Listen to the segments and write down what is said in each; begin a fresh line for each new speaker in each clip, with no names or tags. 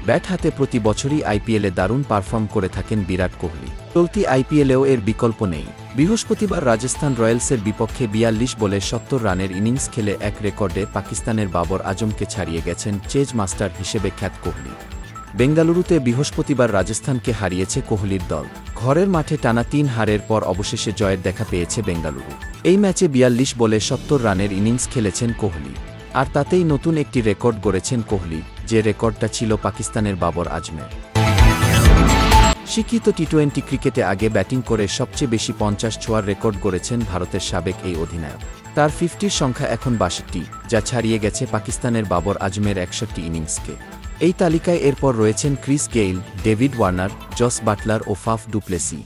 Bat হাতে প্রতি বছরই আইপিএলে দারুণ পারফর্ম করে থাকেন বিরাট কোহলি। চলতি আইপিএলেও এর বিকল্প নেই। বৃহস্পতিবার রাজস্থান রয়্যালসের বিপক্ষে ৪২ বলে ৭০ রানের ইনিংস খেলে এক রেকর্ডে পাকিস্তানের বাবর আজমকে ছাড়িয়ে গেছেন চেজ মাস্টার হিসেবে খ্যাত কোহলি। বেঙ্গালুরুতে বৃহস্পতিবার রাজস্থানকে হারিয়েছে কোহলির দল। ঘরের মাঠে টানা ৩ হারের পর অবশেষে জয়ের দেখা পেয়েছে বেঙ্গালুরু। এই ম্যাচে ৪২ বলে ৭০ রানের ইনিংস খেলেছেন কোহলি। আর তাতেই নতুন একটি রেকর্ড গড়েছেন কোহলি, যে রেকর্ডটা ছিল পাকিস্তানের বাবর আজমের। স্বীকৃত টি-20 ক্রিকেটে আগে ব্যাটিং করে সবচেয়ে বেশি ৫০ ছোঁয়ার রেকর্ড গড়েছেন ভারতের সাবেক এই অধিনায়ক। তার 50-র সংখ্যা এখন ৬২, যা ছাড়িয়ে গেছে পাকিস্তানের বাবর আজমের ৬১ ইনিংসকে। এই তালিকায় এরপর রয়েছেন Chris Gayle, David Warner, Jos Buttler ও ফাফ ডু প্লেসি।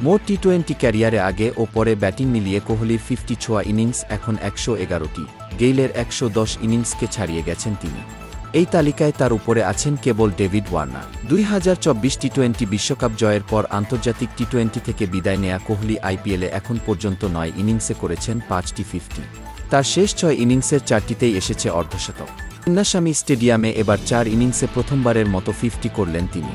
মোট টি-20 ক্যারিয়ারে আগে ও পরে ব্যাটিং মিলিয়ে কোহলির 50 ছোঁয়া ইনিংস এখন ১১১টি। গেইলের ১১০ ইনিংসকে ছাড়িয়ে গেছেন তিনি। এই তালিকায় তার উপরে আছেন কেবল ডেভিড ওয়ার্নার। ২০২৪ টি-20 বিশ্বকাপ জয়ের পর আন্তর্জাতিক টি-20 থেকে বিদায় নেয়া কোহলি আইপিএলে এখন পর্যন্ত ৯ ইনিংসে করেছেন ৫টি 50। তার শেষ ৬ ইনিংসের ৪টিতেই এসেছে অর্ধশতক। চিন্নাস্বামী স্টেডিয়ামে এবার ৪ ইনিংসে প্রথমবারের মতো 50 করলেন তিনি।